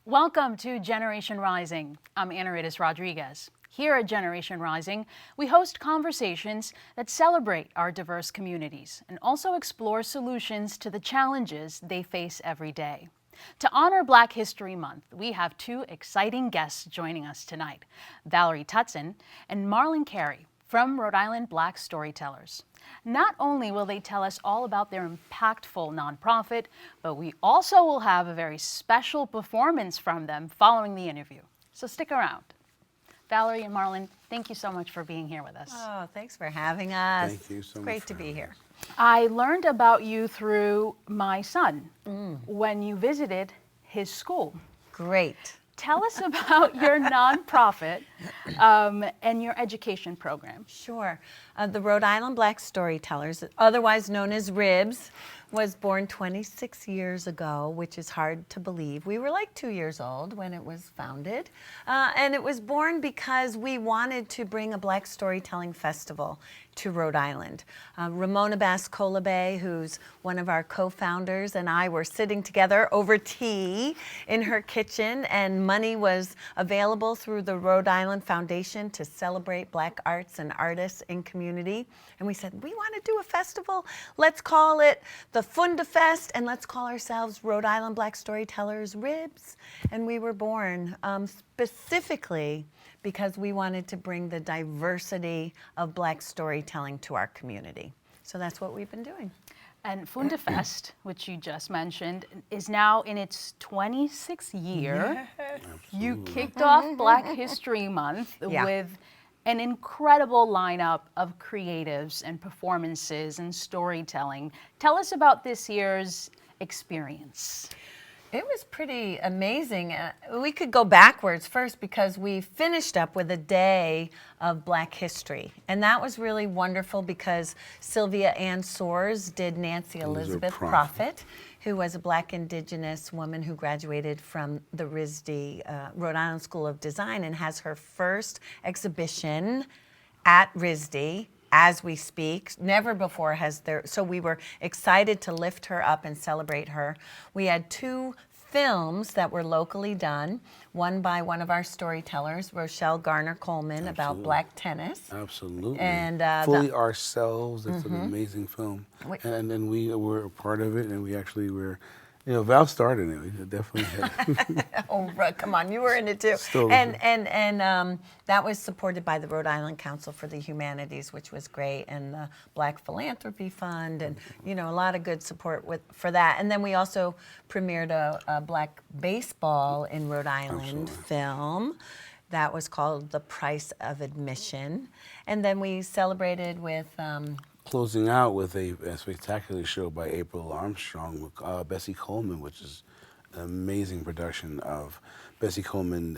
Welcome to Generation Rising. I'm Anaridis Rodriguez. Here at Generation Rising, we host conversations that celebrate our diverse communities and also explore solutions to the challenges they face every day. To honor Black History Month, we have two exciting guests joining us tonight, Valerie and Marlon Carey from Rhode Island Black Storytellers. Not only will they tell us all about their impactful nonprofit, but we also will have a very special performance from them following the interview. So stick around. Valerie and Marlon, thank you so much for being here with us. Oh, thanks for having us. Thank you so much. Great to be here. I learned about you through my son when you visited his school. Great. Tell us about your nonprofit and your education program. Sure. The Rhode Island Black Storytellers, otherwise known as RIBS, was born 26 years ago, which is hard to believe. We were like 2 years old when it was founded. And it was born because we wanted to bring a Black storytelling festival to Rhode Island. Ramona Bass-Colabay, who's one of our co-founders, and I were sitting together over tea in her kitchen, and money was available through the Rhode Island Foundation to celebrate Black arts and artists in community. And we said, we want to do a festival. Let's call it the Funda Fest, and let's call ourselves Rhode Island Black Storytellers RIBS. And we were born specifically because we wanted to bring the diversity of Black storytelling to our community. So that's what we've been doing. And Funda Fest, which you just mentioned, is now in its 26th year. Yes. You kicked off Black History Month with an incredible lineup of creatives and performances and storytelling. Tell us about this year's experience. It was pretty amazing. We could go backwards first because we finished up with a day of Black history. And that was really wonderful because Sylvia Ann Soares did Nancy Elizabeth Prophet, who was a Black Indigenous woman who graduated from the RISD, Rhode Island School of Design, and has her first exhibition at RISD as we speak. Never before has there, so we were excited to lift her up and celebrate her. We had two films that were locally done, one by one of our storytellers, Rochelle Garner-Coleman, about Black tennis. Absolutely. And Fully Ourselves, it's an amazing film. And then we were a part of it, and we actually were, Val started it. We definitely had. Oh, come on, you were in it too. Still And that was supported by the Rhode Island Council for the Humanities, which was great, and the Black Philanthropy Fund, and a lot of good support for that. And then we also premiered a Black baseball in Rhode Island film that was called The Price of Admission. And then we celebrated with closing out with a spectacular show by April Armstrong with Bessie Coleman, which is an amazing production of Bessie Coleman.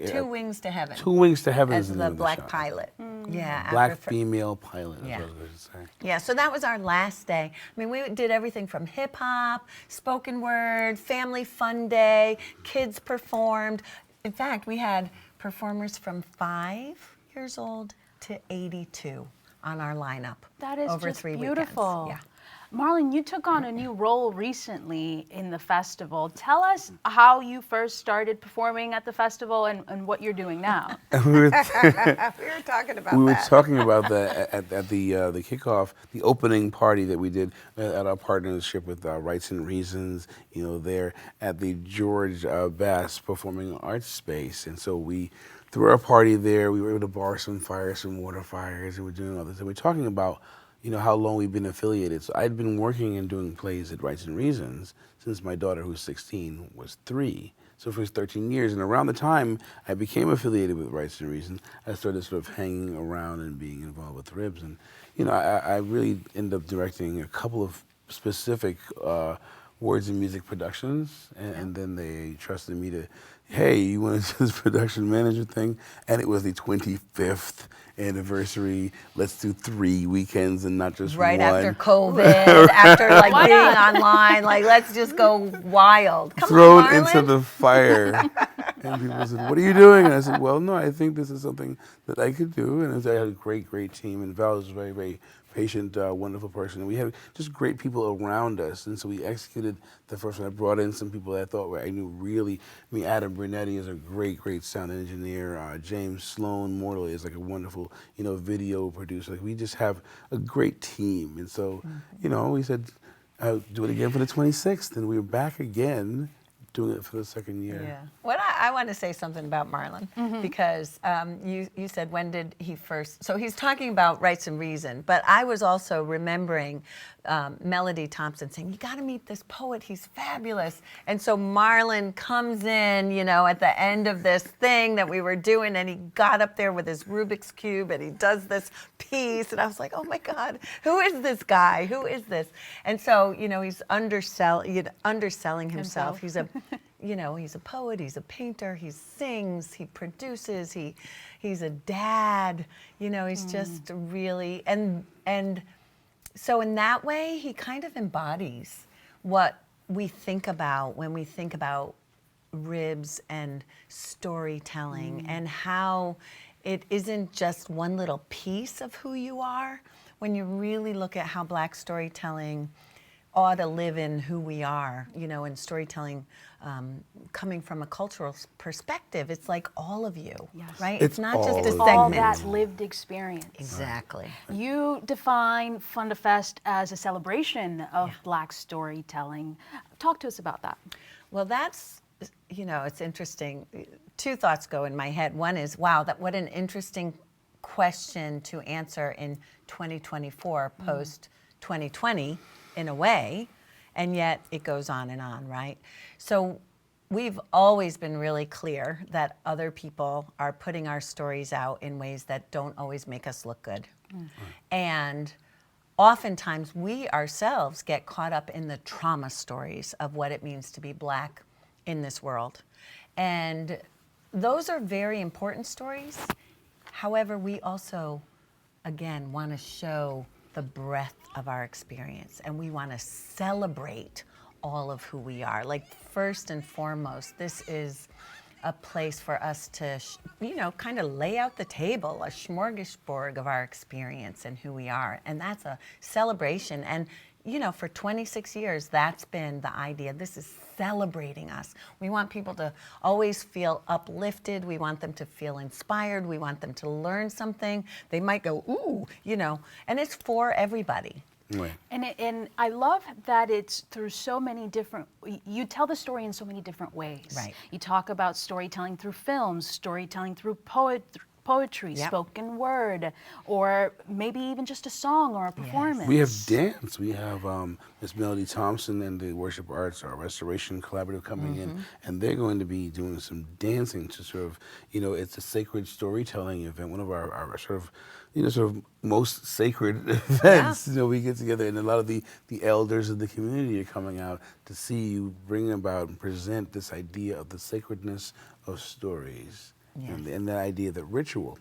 Two Wings to Heaven. Two Wings to Heaven as is the the Black show. pilot. Yeah, Black female pilot. Yeah. Is what I was going to say. Yeah, so that was our last day. I mean, we did everything from hip hop, spoken word, family fun day, kids performed. In fact, we had performers from 5 years old to 82 on our lineup. That is over just 3 beautiful. weekends. Yeah. Marlon, you took on a new role recently in the festival. Tell us how you first started performing at the festival and what you're doing now. We were talking about We were talking about that at the kickoff, the opening party that we did at our partnership with Rights and Reasons, there at the George Bass Performing Arts Space. And so we, through our party there, we were able to borrow some water fires, and we're doing all this. And we're talking about how long we've been affiliated. So I'd been working and doing plays at Rights and Reasons since my daughter, who's 16, was 3. So for 13 years. And around the time I became affiliated with Rights and Reason, I started sort of hanging around and being involved with RIBS. And, I really ended up directing a couple of specific words and music productions. And then they trusted me to, hey, you want to do this production manager thing? And it was the 25th anniversary. Let's do 3 weekends and not just right one. After COVID, after being online, let's just go wild. Come Thrown on, Marlon. into the fire. And people said, "What are you doing?" And I said, "Well, no, I think this is something that I could do." And I had a great team, and Val was a very patient, wonderful person. And we had just great people around us, and so we executed the first one. I brought in some people that I thought I knew really. I mean, Adam Brunetti is a great sound engineer. James Sloan Morley is like a wonderful, video producer. Like, we just have a great team, and so, we said, do it again for the 26th, and we were back again doing it for the second year. Yeah. What I want to say something about Marlon, because you said, when did he first, so he's talking about Rights and Reason, but I was also remembering Melody Thompson saying, you got to meet this poet, he's fabulous. And so Marlon comes in, at the end of this thing that we were doing, and he got up there with his Rubik's Cube, and he does this piece, and I was like, oh my God, who is this guy? Who is this? And so, he's underselling himself. He's a he's a poet, he's a painter, he sings, he produces, he's a dad, he's just really, and so in that way, he kind of embodies what we think about when we think about ribs and storytelling, and how it isn't just one little piece of who you are. When you really look at how Black storytelling ought to live in who we are, and storytelling coming from a cultural perspective, it's like all of you, right? It's not just a segment. All that lived experience. Exactly. You define Fundafest as a celebration of Black storytelling. Talk to us about that. Well, that's, it's interesting. Two thoughts go in my head. One is, wow, what an interesting question to answer in 2024, post 2020, in a way, and yet it goes on and on, right? So we've always been really clear that other people are putting our stories out in ways that don't always make us look good. And oftentimes we ourselves get caught up in the trauma stories of what it means to be Black in this world. And those are very important stories. However, we also, again, want to show the breadth of our experience, and we want to celebrate all of who we are. Like, first and foremost, this is a place for us to, kind of lay out the table, a smorgasbord of our experience and who we are. And that's a celebration. And, for 26 years, that's been the idea. This is celebrating us. We want people to always feel uplifted. We want them to feel inspired. We want them to learn something. They might go, ooh, and it's for everybody. Right. And I love that it's through so many different, you tell the story in so many different ways. Right. You talk about storytelling through films, storytelling through poetry, spoken word, or maybe even just a song or a performance. We have dance. We have Miss Melody Thompson and the Worship Arts, our Restoration Collaborative, coming in, and they're going to be doing some dancing to sort of, it's a sacred storytelling event, one of our sort of, most sacred events. We get together, and a lot of the elders of the community are coming out to see you bring about and present this idea of the sacredness of stories. And that idea, that ritual.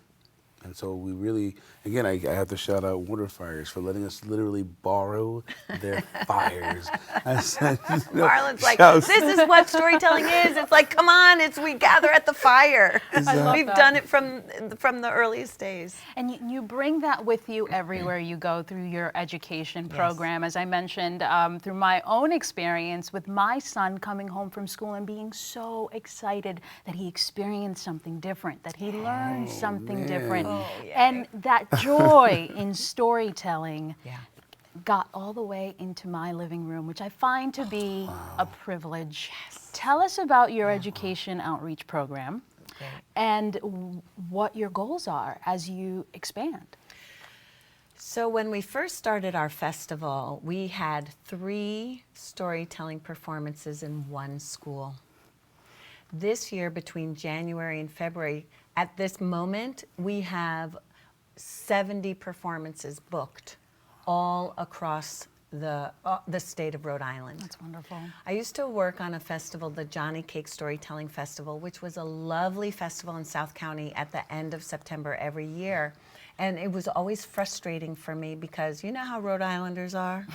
And so we really, again, I have to shout out Water Fires for letting us literally borrow their fires. I said, Marlon's like, this is what storytelling is. It's like, come on, we gather at the fire. We've done it from the earliest days. And you bring that with you everywhere you go through your education program. As I mentioned, through my own experience with my son coming home from school and being so excited that he experienced something different, that he learned something different. And that joy in storytelling got all the way into my living room, which I find to be a privilege. Tell us about your education outreach program and what your goals are as you expand. So when we first started our festival, we had 3 storytelling performances in one school. This year, between January and February, at this moment, we have 70 performances booked all across the state of Rhode Island. That's wonderful. I used to work on a festival, the Johnny Cake Storytelling Festival, which was a lovely festival in South County at the end of September every year. And it was always frustrating for me because you know how Rhode Islanders are?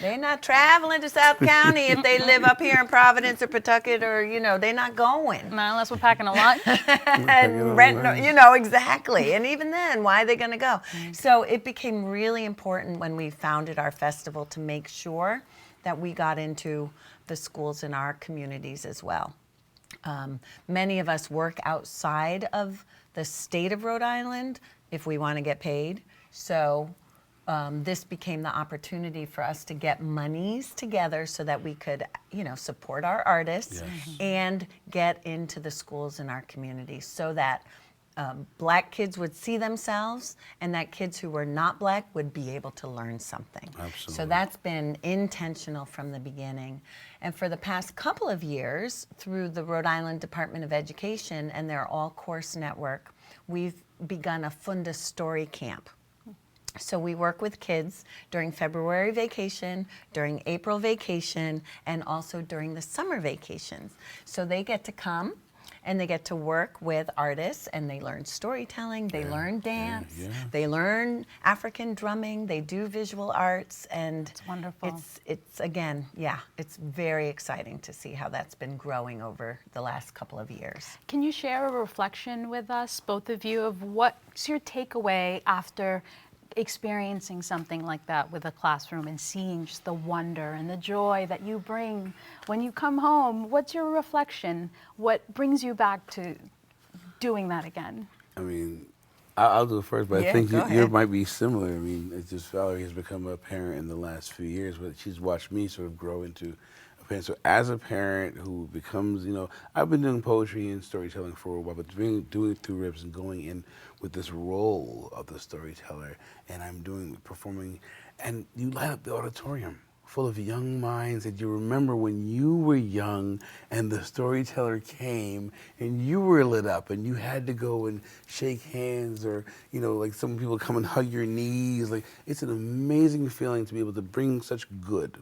They're not traveling to South County if they live up here in Providence or Pawtucket, or, you know, they're not going. Not unless we're packing a lunch. And rent, you know, exactly. And even then, why are they going to go? So it became really important when we founded our festival to make sure that we got into the schools in our communities as well. Many of us work outside of the state of Rhode Island if we want to get paid. So this became the opportunity for us to get monies together so that we could, you know, support our artists and get into the schools in our communities so that Black kids would see themselves and that kids who were not Black would be able to learn something. Absolutely. So that's been intentional from the beginning. And for the past couple of years, through the Rhode Island Department of Education and their all-course network, we've begun a Funda Story Camp. So we work with kids during February vacation, during April vacation, and also during the summer vacations. So they get to come and they get to work with artists, and they learn storytelling, they learn dance, they learn African drumming, they do visual arts, and It's wonderful. It's again, it's very exciting to see how that's been growing over the last couple of years. Can you share a reflection with us, both of you, of what's your takeaway after experiencing something like that with a classroom and seeing just the wonder and the joy that you bring when you come home? What's your reflection? What brings you back to doing that again? I mean, I'll do it first, but I think go yours ahead. might be similar. I mean, it's just Valerie has become a parent in the last few years, but she's watched me sort of grow into a parent. So as a parent who becomes, you know, I've been doing poetry and storytelling for a while, but doing it through Ribs and going in with this role of the storyteller, and I'm performing, and you light up the auditorium full of young minds that you remember when you were young and the storyteller came and you were lit up and you had to go and shake hands, or, you know, like some people come and hug your knees. Like, it's an amazing feeling to be able to bring such good.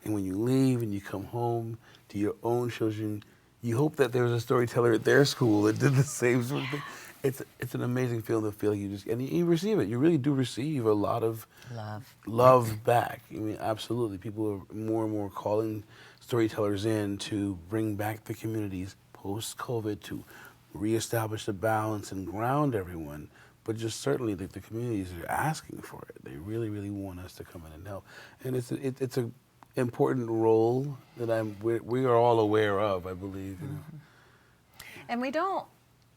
And when you leave and you come home to your own children, you hope that there was a storyteller at their school that did the same sort of thing. It's an amazing feeling to feel like you receive it. You really do receive a lot of love back. I mean, absolutely. People are more and more calling storytellers in to bring back the communities post-COVID, to reestablish the balance and ground everyone. But just certainly the communities are asking for it. They really, really want us to come in and help. And it's a important role that we are all aware of, I believe. You know. And we don't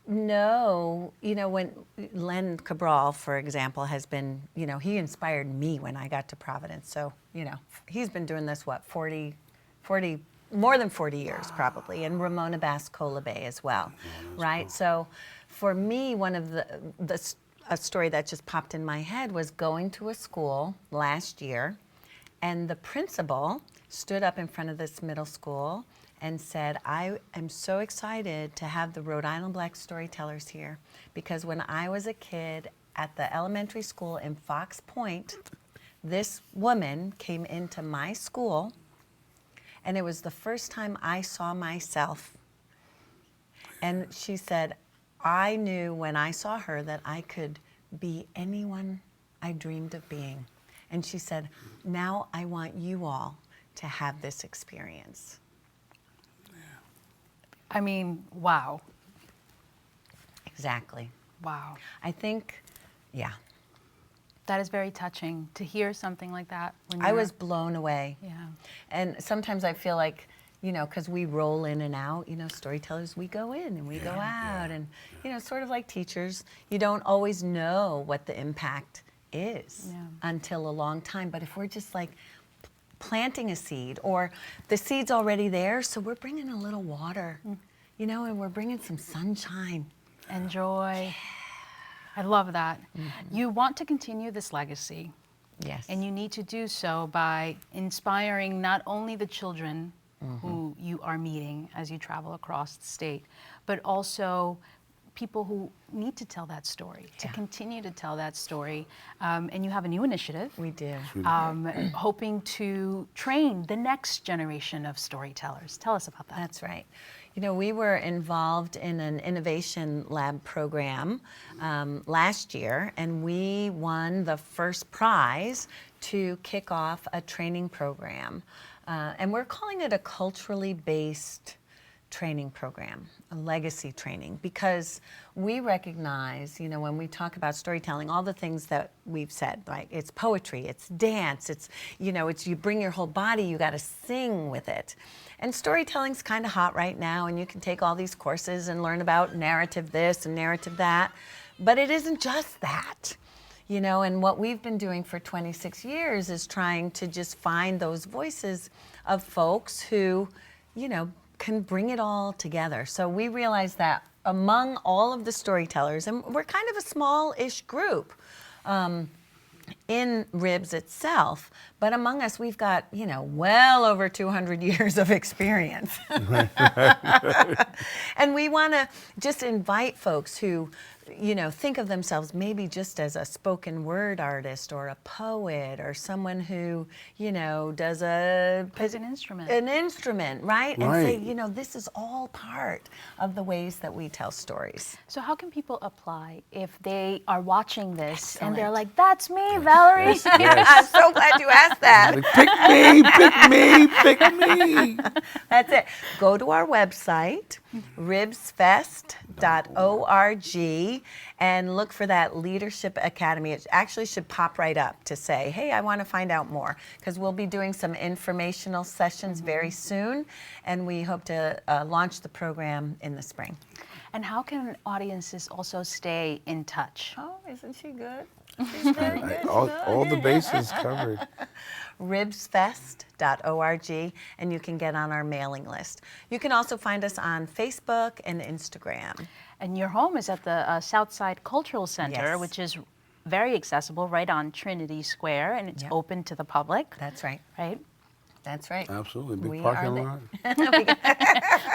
know, you know, when Len Cabral, for example, has been, you know, he inspired me when I got to Providence. So, you know, he's been doing this, what, 40, more than 40 years probably, and Ramona Bass-Colabay as well, right? Cool. So for me, one of a story that just popped in my head was going to a school last year, and the principal stood up in front of this middle school and said, I am so excited to have the Rhode Island Black Storytellers here, because when I was a kid at the elementary school in Fox Point, this woman came into my school, and it was the first time I saw myself. And she said, I knew when I saw her that I could be anyone I dreamed of being. And she said, now I want you all to have this experience. I mean, wow. Exactly. Wow. I think, yeah. That is very touching to hear something like that. When I was blown away. Yeah. And sometimes I feel like, you know, because we roll in and out, you know, storytellers, we go in and we go out. And, you know, sort of like teachers, you don't always know what the impact is until a long time. But if we're just like planting a seed, or the seed's already there, so we're bringing a little water, you know, and we're bringing some sunshine. And joy. I love that. You want to continue this legacy. Yes. And you need to do so by inspiring not only the children who you are meeting as you travel across the state, but also people who need to tell that story, to continue to tell that story. And you have a new initiative. We do. Hoping to train the next generation of storytellers. Tell us about that. That's right. You know, we were involved in an innovation lab program last year, and we won the first prize to kick off a training program. And we're calling it a culturally based training program, a legacy training, because we recognize, you know, when we talk about storytelling, all the things that we've said, like it's poetry, it's dance, it's, you know, it's you bring your whole body, you got to sing with it. And storytelling's kind of hot right now, and you can take all these courses and learn about narrative this and narrative that, but it isn't just that. You know, and what we've been doing for 26 years is trying to just find those voices of folks who, you know, can bring it all together. So we realized that among all of the storytellers, and we're kind of a small-ish group in RIBS itself, but among us we've got, you know, well over 200 years of experience. And we want to just invite folks who, you know, think of themselves maybe just as a spoken word artist or a poet or someone who, you know, does Plays an instrument. an instrument, right? And say, you know, this is all part of the ways that we tell stories. So how can people apply if they are watching this and they're Excellent. like, that's me, Valerie? I'm so glad you asked that. Pick me. That's it. Go to our website, ribsfest.org, and look for that Leadership Academy. It actually should pop right up to say, hey, I want to find out more, because we'll be doing some informational sessions very soon, and we hope to launch the program in the spring. And how can audiences also stay in touch? Oh, isn't she good? She's very good. All the bases covered. ribsfest.org, and you can get on our mailing list. You can also find us on Facebook and Instagram. And your home is at the Southside Cultural Center, Yes. which is very accessible, right on Trinity Square, and it's Yep. open to the public, That's right. right? That's right. Absolutely. Big We parking are lot.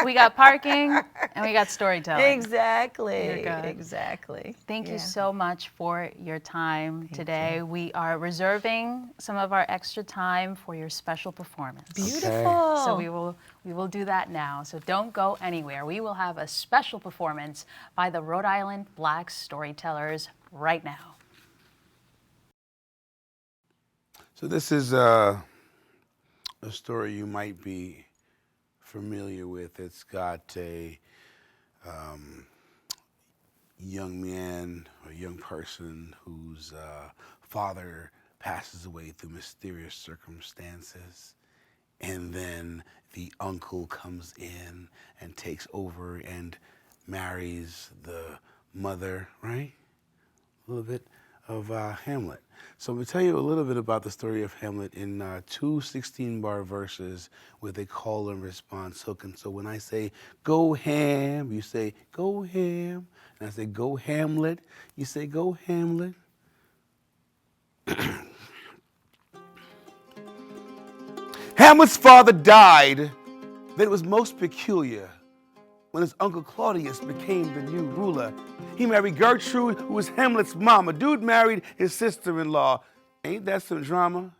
We got parking and we got storytelling. Exactly. You're good. Exactly. Thank you Yeah. so much for your time today. We are reserving some of our extra time for your special performance. Beautiful. So we will do that now. So don't go anywhere. We will have a special performance by the Rhode Island Black Storytellers right now. So this is a story you might be familiar with. It's got a young man or young person whose father passes away through mysterious circumstances, and then the uncle comes in and takes over and marries the mother, right? A little bit of Hamlet. So I'm going to tell you a little bit about the story of Hamlet in two 16-bar verses with a call and response hook. And so when I say, go ham, you say, go ham. And I say, go Hamlet, you say, go Hamlet. Hamlet's father died. Then it was most peculiar when his uncle Claudius became the new ruler. He married Gertrude, who was Hamlet's mama. Dude married his sister-in-law. Ain't that some drama?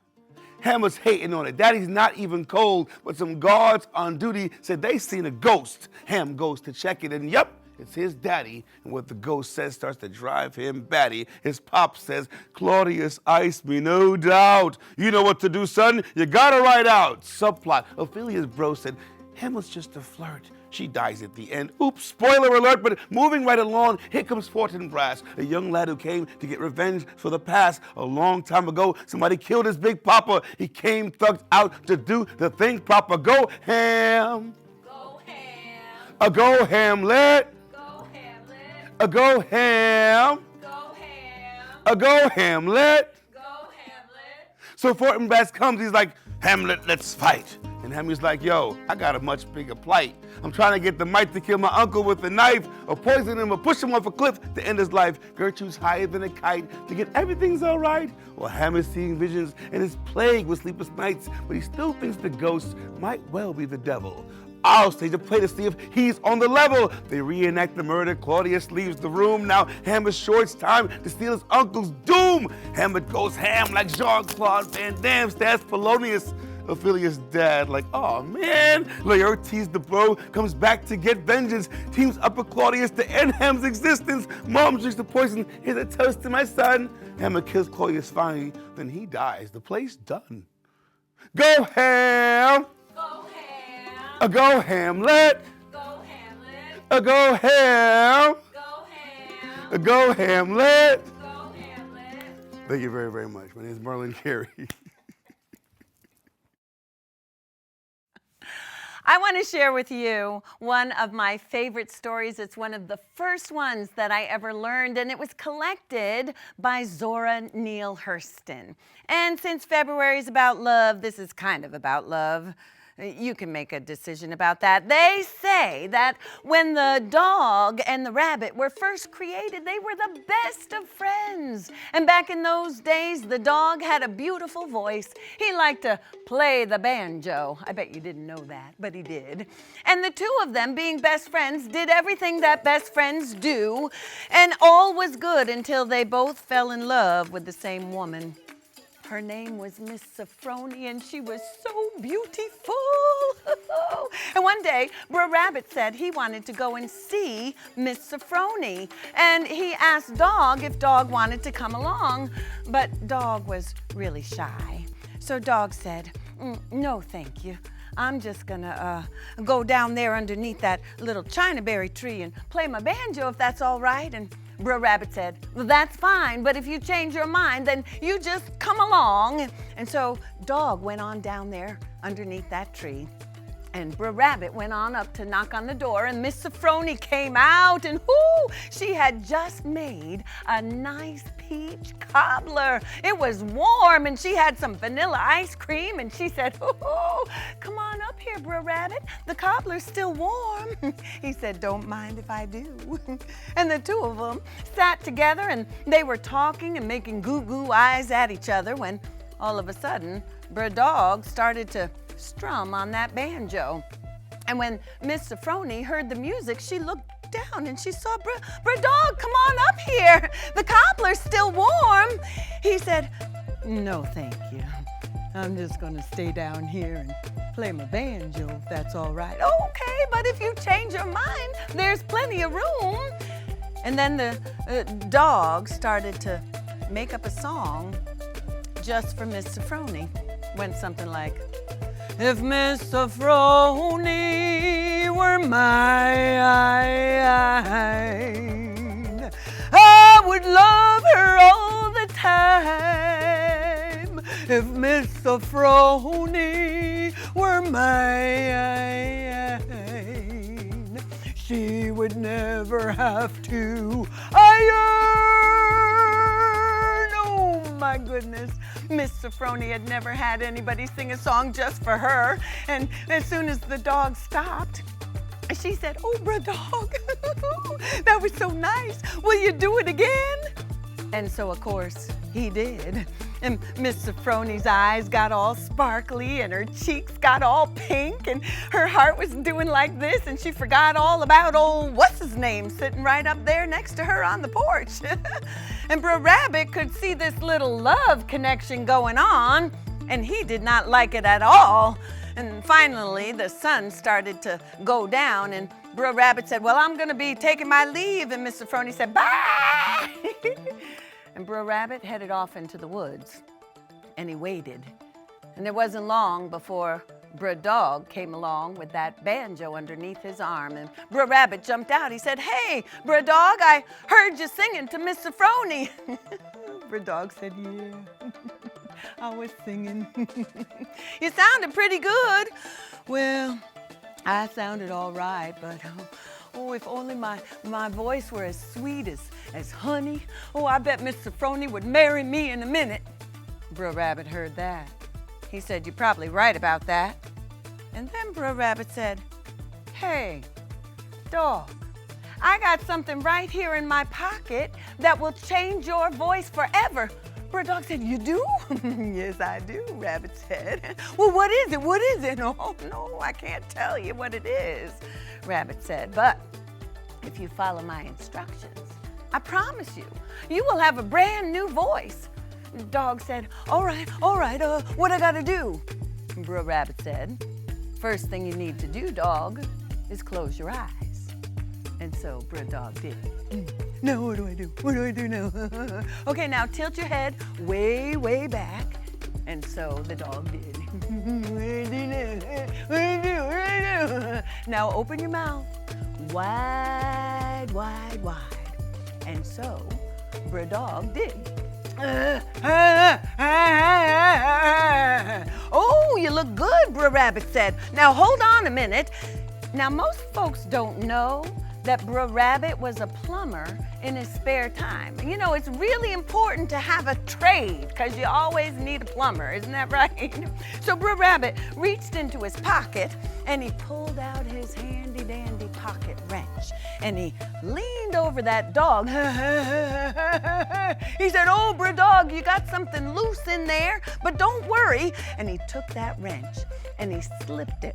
Hamlet's hating on it. Daddy's not even cold, but some guards on duty said they seen a ghost. Ham goes to check it, and yep, it's his daddy. And what the ghost says starts to drive him batty. His pop says, Claudius iced me, no doubt. You know what to do, son. You gotta ride out. Subplot. Ophelia's bro said, Hamlet's just a flirt. She dies at the end. Oops, spoiler alert, but moving right along, here comes Fortinbras, a young lad who came to get revenge for the past. A long time ago, somebody killed his big papa. He came thugged out to do the thing proper. Go ham. Go ham. Go Hamlet. Go Hamlet. Go ham. Go ham. Go Hamlet. Go Hamlet. So Fortinbras comes, he's like, Hamlet, let's fight. And Hamlet's like, yo, I got a much bigger plight. I'm trying to get the might to kill my uncle with a knife, or poison him, or push him off a cliff to end his life. Gertrude's higher than a kite to get everything's all right. Well, Hamlet's seeing visions and is plagued with sleepless nights, but he still thinks the ghost might well be the devil. I'll stage a play to see if he's on the level. They reenact the murder. Claudius leaves the room. Now Hamlet's short time to steal his uncle's doom. Hamlet goes ham like Jean-Claude Van Damme stabs Polonius, Ophelia's dad, like, oh man. Laertes the bro comes back to get vengeance, teams up with Claudius to end Ham's existence. Mom drinks the poison, here's a toast to my son. Hamlet kills Claudius finally, then he dies. The play's done. Go ham! Go ham! Go Hamlet! Go Hamlet! Go ham! Go ham! Go Hamlet! Go Hamlet! Thank you very, very much. My name is Marlon Carey. I want to share with you one of my favorite stories. It's one of the first ones that I ever learned, and it was collected by Zora Neale Hurston. And since February is about love, this is kind of about love. You can make a decision about that. They say that when the dog and the rabbit were first created, they were the best of friends. And back in those days, the dog had a beautiful voice. He liked to play the banjo. I bet you didn't know that, but he did. And the two of them, being best friends, did everything that best friends do. And all was good until they both fell in love with the same woman. Her name was Miss Sophrony, and she was so beautiful. And one day, Brer Rabbit said he wanted to go and see Miss Sophrony. And he asked Dog if Dog wanted to come along, but Dog was really shy. So Dog said, no, thank you. I'm just gonna go down there underneath that little chinaberry tree and play my banjo if that's all right. And Brer Rabbit said, well, that's fine, but if you change your mind, then you just come along. And so Dog went on down there underneath that tree. And Brer Rabbit went on up to knock on the door, and Miss Sophrony came out, and she had just made a nice peach cobbler. It was warm, and she had some vanilla ice cream, and she said, come on up here, Brer Rabbit. The cobbler's still warm. He said, don't mind if I do. And the two of them sat together, and they were talking and making goo-goo eyes at each other when all of a sudden, Brer Dog started to strum on that banjo. And when Miss Sophrony heard the music, she looked down and she saw Brer Dog, come on up here. The cobbler's still warm. He said, no, thank you. I'm just gonna stay down here and play my banjo if that's all right. Okay, but if you change your mind, there's plenty of room. And then the dog started to make up a song just for Miss Sophrony. Went something like, if Miss Sophrony were mine, I would love her all the time. If Miss Sophrony were mine, she would never have to iron. Oh my goodness. Miss Sophrony had never had anybody sing a song just for her. And as soon as the dog stopped, she said, oh, Brer Dog, that was so nice. Will you do it again? And so, of course, he did. And Miss Sophrony's eyes got all sparkly and her cheeks got all pink and her heart was doing like this and she forgot all about old what's-his-name sitting right up there next to her on the porch. And Brer Rabbit could see this little love connection going on and he did not like it at all. And finally, the sun started to go down and Brer Rabbit said, well, I'm gonna be taking my leave. And Miss Sophrony said, bye. And Brer Rabbit headed off into the woods, and he waited. And it wasn't long before Brer Dog came along with that banjo underneath his arm, and Brer Rabbit jumped out. He said, hey, Brer Dog, I heard you singing to Miss Sophrony. Brer Dog said, yeah, I was singing. You sounded pretty good. Well, I sounded all right, but if only my voice were as sweet as honey. Oh, I bet Miss Sophrony would marry me in a minute. Brer Rabbit heard that. He said, you're probably right about that. And then Brer Rabbit said, hey, Dog, I got something right here in my pocket that will change your voice forever. Bird Dog said, you do? Yes, I do, Rabbit said. Well, what is it? What is it? Oh, no, I can't tell you what it is, Rabbit said. But if you follow my instructions, I promise you, you will have a brand new voice. Dog said, all right, what I gotta do? Bro Rabbit said, first thing you need to do, dog, is close your eyes. And so Bro Dog did. Now what do I do? What do I do now? Okay, now tilt your head way, way back. And so the dog did. Now open your mouth wide, wide, wide. And so Bro Dog did. Oh, you look good, Bro Rabbit said. Now hold on a minute. Now most folks don't know that Bro Rabbit was a plumber in his spare time. You know, it's really important to have a trade because you always need a plumber, isn't that right? So Bro Rabbit reached into his pocket and he pulled out his handy dandy pocket wrench and he leaned over that dog. He said, oh, Bro Dog, you got something loose in there, but don't worry. And he took that wrench and he slipped it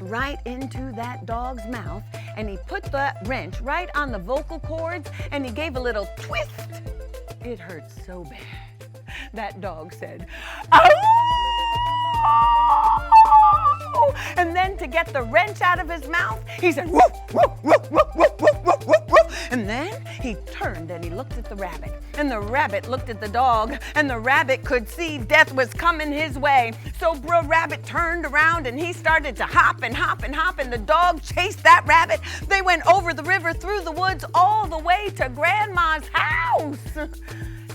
right into that dog's mouth and he put that wrench right on the vocal cords and he gave a little twist. It hurt so bad. That dog said, "Ow!" And then to get the wrench out of his mouth, he said, woof, woof, woof, woof, woof, woof, woof, woof, woof. And then he turned and he looked at the rabbit. And the rabbit looked at the dog. And the rabbit could see death was coming his way. So Bro Rabbit turned around and he started to hop and hop and hop. And the dog chased that rabbit. They went over the river, through the woods, all the way to Grandma's house.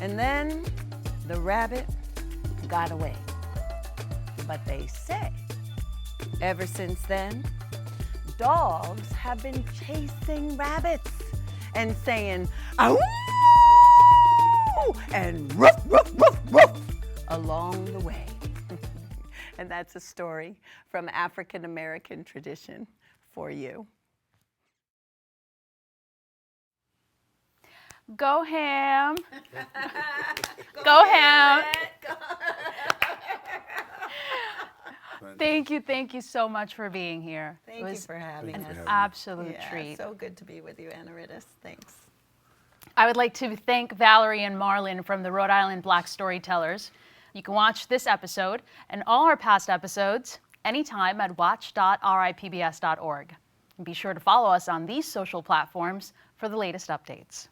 And then the rabbit got away. But they say, ever since then, dogs have been chasing rabbits and saying, ow, and ruff, ruff, ruff, ruff, along the way. And that's a story from African American tradition for you. Go ham. Go ham. Thank you so much for being here. Thank you for having us. An absolute Yeah, treat. so good to be with you, Anaridis. Thanks. I would like to thank Valerie and Marlon from the Rhode Island Black Storytellers. You can watch this episode and all our past episodes anytime at watch.ripbs.org. And be sure to follow us on these social platforms for the latest updates.